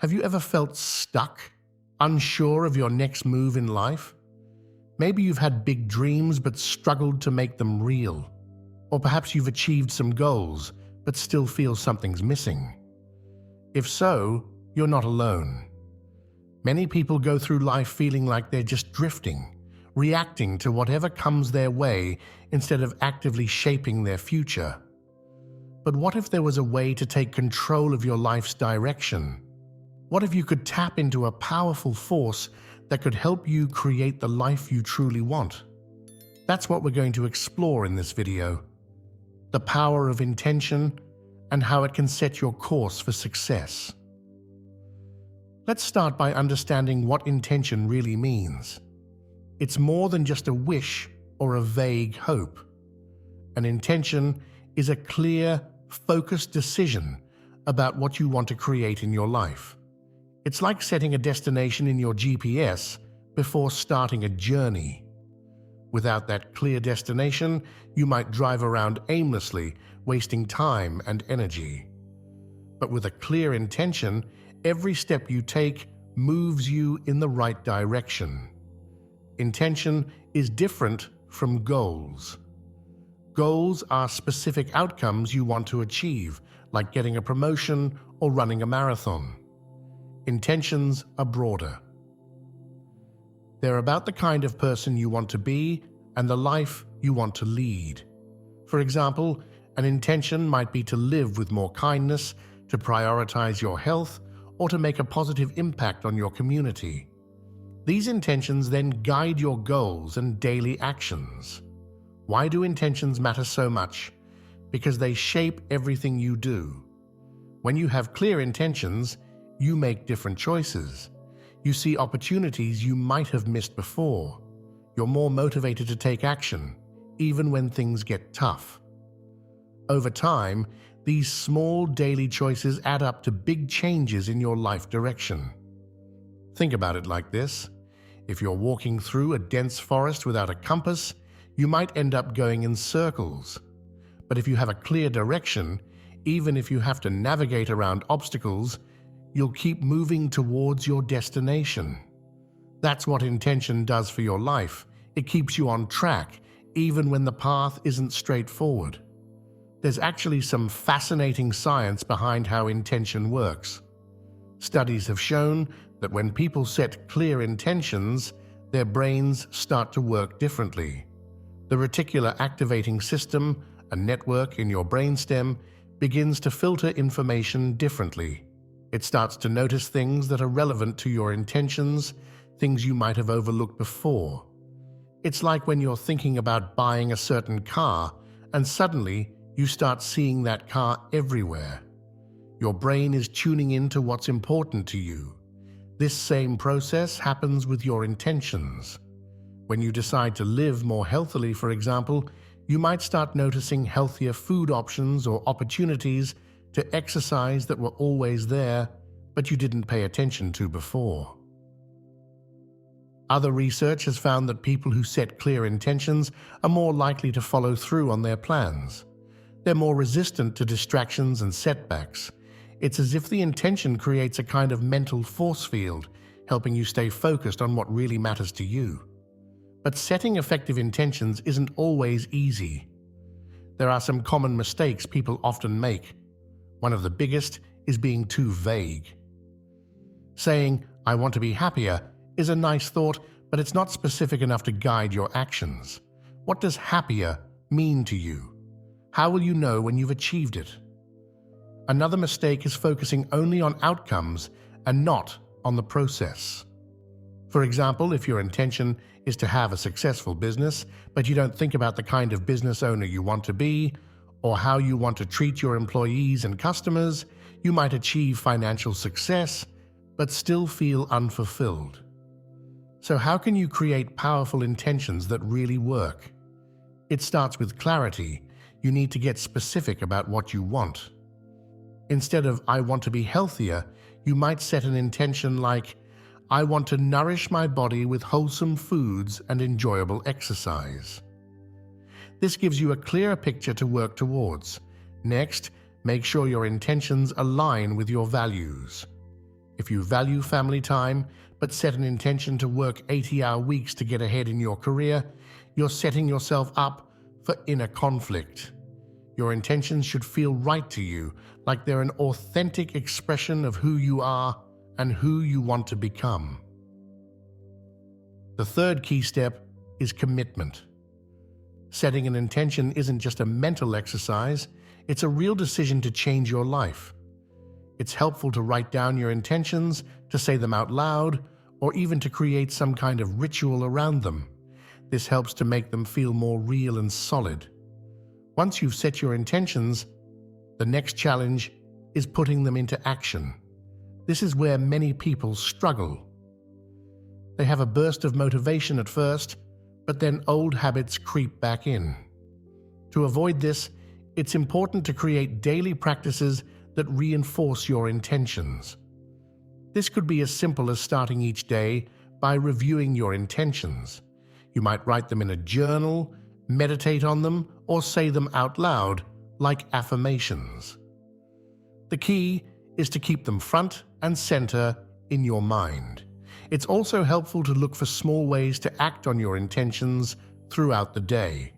Have you ever felt stuck, unsure of your next move in life? Maybe you've had big dreams but struggled to make them real. Or perhaps you've achieved some goals but still feel something's missing. If so, you're not alone. Many people go through life feeling like they're just drifting, reacting to whatever comes their way instead of actively shaping their future. But what if there was a way to take control of your life's direction? What if you could tap into a powerful force that could help you create the life you truly want? That's what we're going to explore in this video. The power of intention and how it can set your course for success. Let's start by understanding what intention really means. It's more than just a wish or a vague hope. An intention is a clear, focused decision about what you want to create in your life. It's like setting a destination in your GPS before starting a journey. Without that clear destination, you might drive around aimlessly, wasting time and energy. But with a clear intention, every step you take moves you in the right direction. Intention is different from goals. Goals are specific outcomes you want to achieve, like getting a promotion or running a marathon. Intentions are broader. They're about the kind of person you want to be and the life you want to lead. For example, an intention might be to live with more kindness, to prioritize your health, or to make a positive impact on your community. These intentions then guide your goals and daily actions. Why do intentions matter so much? Because they shape everything you do. When you have clear intentions, you make different choices. You see opportunities you might have missed before. You're more motivated to take action, even when things get tough. Over time, these small daily choices add up to big changes in your life direction. Think about it like this. If you're walking through a dense forest without a compass, you might end up going in circles. But if you have a clear direction, even if you have to navigate around obstacles, you'll keep moving towards your destination. That's what intention does for your life. It keeps you on track, even when the path isn't straightforward. There's actually some fascinating science behind how intention works. Studies have shown that when people set clear intentions, their brains start to work differently. The reticular activating system, a network in your brainstem, begins to filter information differently. It starts to notice things that are relevant to your intentions, things you might have overlooked before. It's like when you're thinking about buying a certain car, and suddenly you start seeing that car everywhere. Your brain is tuning into what's important to you. This same process happens with your intentions. When you decide to live more healthily, for example, you might start noticing healthier food options or opportunities to exercise that were always there, but you didn't pay attention to before. Other research has found that people who set clear intentions are more likely to follow through on their plans. They're more resistant to distractions and setbacks. It's as if the intention creates a kind of mental force field, helping you stay focused on what really matters to you. But setting effective intentions isn't always easy. There are some common mistakes people often make. One of the biggest is being too vague. Saying, "I want to be happier," is a nice thought, but it's not specific enough to guide your actions. What does happier mean to you? How will you know when you've achieved it? Another mistake is focusing only on outcomes and not on the process. For example, if your intention is to have a successful business, but you don't think about the kind of business owner you want to be, or how you want to treat your employees and customers, you might achieve financial success, but still feel unfulfilled. So how can you create powerful intentions that really work? It starts with clarity. You need to get specific about what you want. Instead of "I want to be healthier," you might set an intention like, "I want to nourish my body with wholesome foods and enjoyable exercise." This gives you a clearer picture to work towards. Next, make sure your intentions align with your values. If you value family time, but set an intention to work 80-hour weeks to get ahead in your career, you're setting yourself up for inner conflict. Your intentions should feel right to you, like they're an authentic expression of who you are and who you want to become. The third key step is commitment. Setting an intention isn't just a mental exercise, it's a real decision to change your life. It's helpful to write down your intentions, to say them out loud, or even to create some kind of ritual around them. This helps to make them feel more real and solid. Once you've set your intentions, the next challenge is putting them into action. This is where many people struggle. They have a burst of motivation at first, but then old habits creep back in. To avoid this, it's important to create daily practices that reinforce your intentions. This could be as simple as starting each day by reviewing your intentions. You might write them in a journal, meditate on them, or say them out loud, like affirmations. The key is to keep them front and center in your mind. It's also helpful to look for small ways to act on your intentions throughout the day.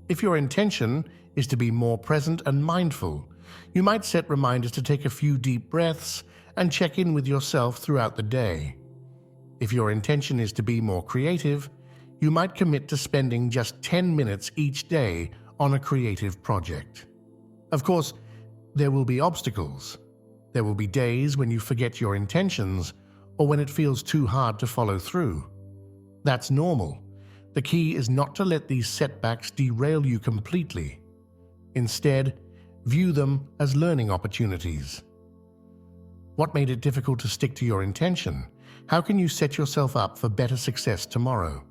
If your intention is to be more present and mindful, you might set reminders to take a few deep breaths and check in with yourself throughout the day. If your intention is to be more creative, you might commit to spending just 10 minutes each day on a creative project. Of course, there will be obstacles. There will be days when you forget your intentions or when it feels too hard to follow through. That's normal. The key is not to let these setbacks derail you completely. Instead, view them as learning opportunities. What made it difficult to stick to your intention? How can you set yourself up for better success tomorrow?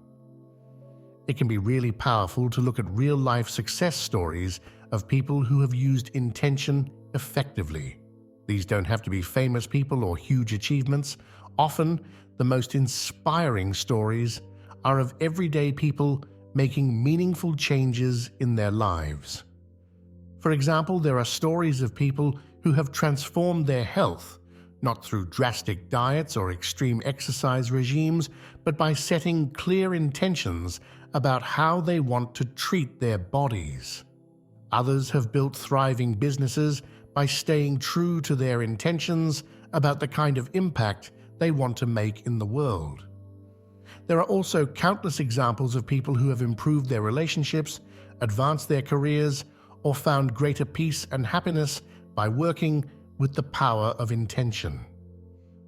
It can be really powerful to look at real-life success stories of people who have used intention effectively. These don't have to be famous people or huge achievements. Often, the most inspiring stories are of everyday people making meaningful changes in their lives. For example, there are stories of people who have transformed their health, not through drastic diets or extreme exercise regimes, but by setting clear intentions about how they want to treat their bodies. Others have built thriving businesses by staying true to their intentions about the kind of impact they want to make in the world. There are also countless examples of people who have improved their relationships, advanced their careers, or found greater peace and happiness by working with the power of intention.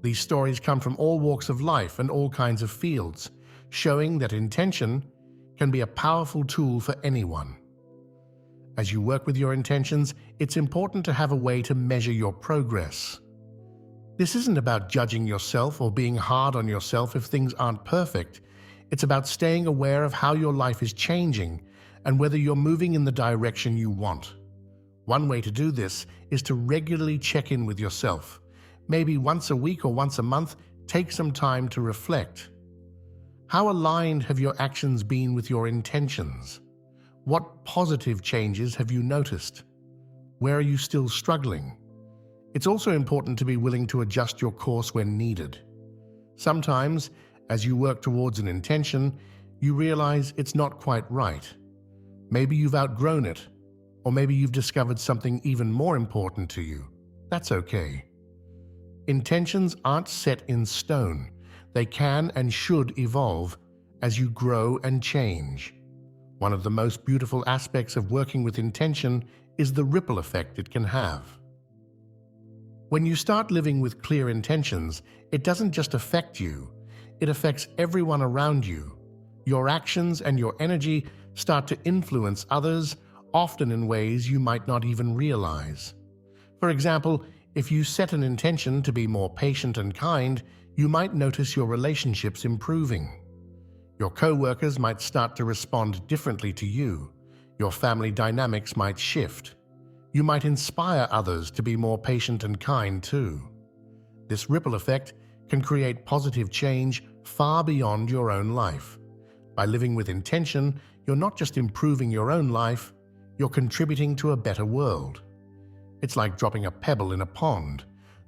These stories come from all walks of life and all kinds of fields, showing that intention can be a powerful tool for anyone. As you work with your intentions, it's important to have a way to measure your progress. This isn't about judging yourself or being hard on yourself if things aren't perfect. It's about staying aware of how your life is changing and whether you're moving in the direction you want. One way to do this is to regularly check in with yourself. Maybe once a week or once a month, take some time to reflect. How aligned have your actions been with your intentions? What positive changes have you noticed? Where are you still struggling? It's also important to be willing to adjust your course when needed. Sometimes, as you work towards an intention, you realize it's not quite right. Maybe you've outgrown it, or maybe you've discovered something even more important to you. That's okay. Intentions aren't set in stone. They can and should evolve as you grow and change. One of the most beautiful aspects of working with intention is the ripple effect it can have. When you start living with clear intentions, it doesn't just affect you, it affects everyone around you. Your actions and your energy start to influence others, often in ways you might not even realize. For example, if you set an intention to be more patient and kind, you might notice your relationships improving. Your co-workers might start to respond differently to you. Your family dynamics might shift. You might inspire others to be more patient and kind too. This ripple effect can create positive change far beyond your own life. By living with intention, you're not just improving your own life, you're contributing to a better world. It's like dropping a pebble in a pond.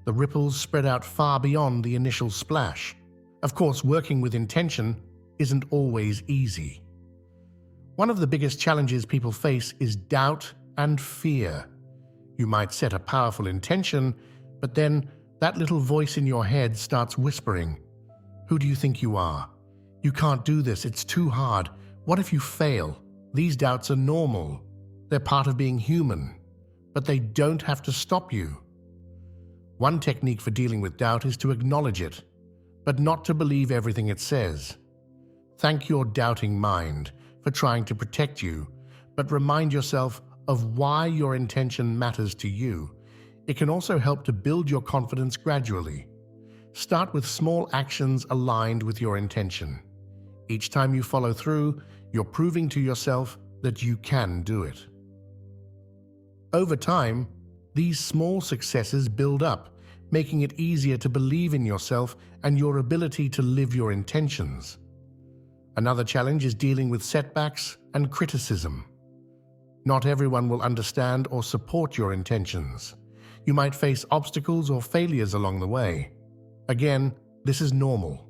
The ripples spread out far beyond the initial splash. Of course, working with intention isn't always easy. One of the biggest challenges people face is doubt and fear. You might set a powerful intention, but then that little voice in your head starts whispering, "Who do you think you are? You can't do this, it's too hard. What if you fail?" These doubts are normal. They're part of being human, but they don't have to stop you. One technique for dealing with doubt is to acknowledge it, but not to believe everything it says. Thank your doubting mind for trying to protect you, but remind yourself of why your intention matters to you. It can also help to build your confidence gradually. Start with small actions aligned with your intention. Each time you follow through, you're proving to yourself that you can do it. Over time, these small successes build up, making it easier to believe in yourself and your ability to live your intentions. Another challenge is dealing with setbacks and criticism. Not everyone will understand or support your intentions. You might face obstacles or failures along the way. Again, this is normal.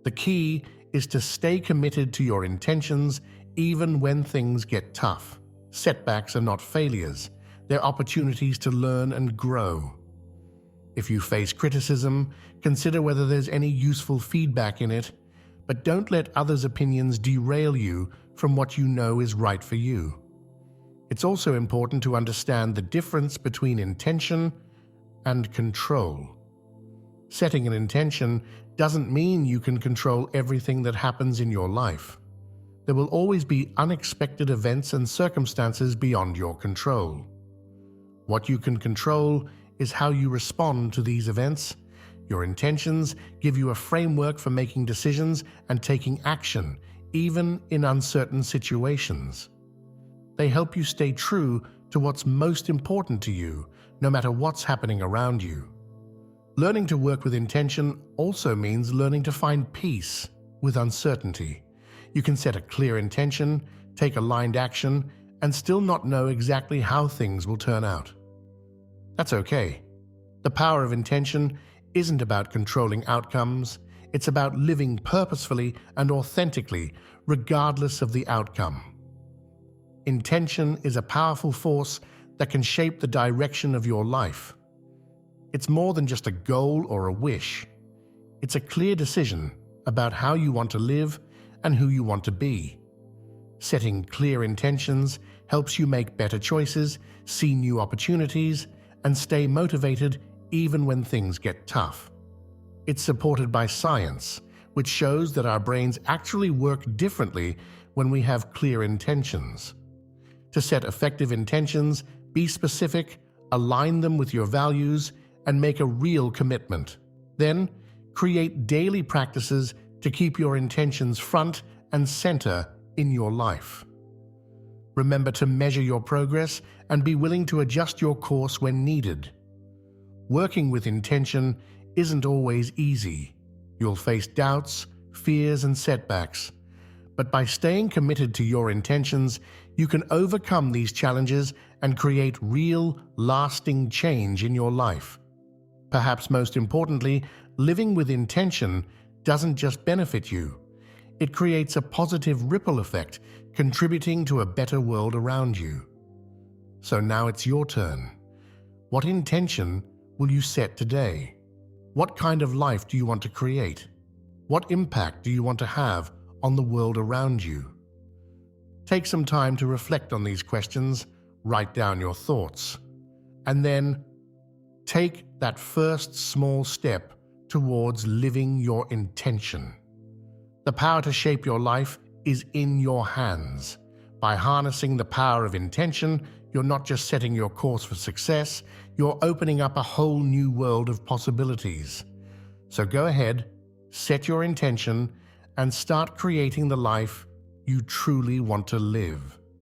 The key is to stay committed to your intentions even when things get tough. Setbacks are not failures. They're opportunities to learn and grow. If you face criticism, consider whether there's any useful feedback in it, but don't let others' opinions derail you from what you know is right for you. It's also important to understand the difference between intention and control. Setting an intention doesn't mean you can control everything that happens in your life. There will always be unexpected events and circumstances beyond your control. What you can control is how you respond to these events. Your intentions give you a framework for making decisions and taking action, even in uncertain situations. They help you stay true to what's most important to you, no matter what's happening around you. Learning to work with intention also means learning to find peace with uncertainty. You can set a clear intention, take aligned action, and still not know exactly how things will turn out. That's okay. The power of intention isn't about controlling outcomes. It's about living purposefully and authentically, regardless of the outcome. Intention is a powerful force that can shape the direction of your life. It's more than just a goal or a wish. It's a clear decision about how you want to live and who you want to be. Setting clear intentions helps you make better choices, see new opportunities, and stay motivated even when things get tough. It's supported by science, which shows that our brains actually work differently when we have clear intentions. To set effective intentions, be specific, align them with your values, and make a real commitment. Then, create daily practices to keep your intentions front and center in your life. Remember to measure your progress and be willing to adjust your course when needed. Working with intention isn't always easy. You'll face doubts, fears, and setbacks. But by staying committed to your intentions, you can overcome these challenges and create real, lasting change in your life. Perhaps most importantly, living with intention doesn't just benefit you. It creates a positive ripple effect, contributing to a better world around you. So now it's your turn. What intention will you set today? What kind of life do you want to create? What impact do you want to have on the world around you? Take some time to reflect on these questions, write down your thoughts, and then take that first small step towards living your intention. The power to shape your life is in your hands. By harnessing the power of intention, you're not just setting your course for success, you're opening up a whole new world of possibilities. So go ahead, set your intention, and start creating the life you truly want to live.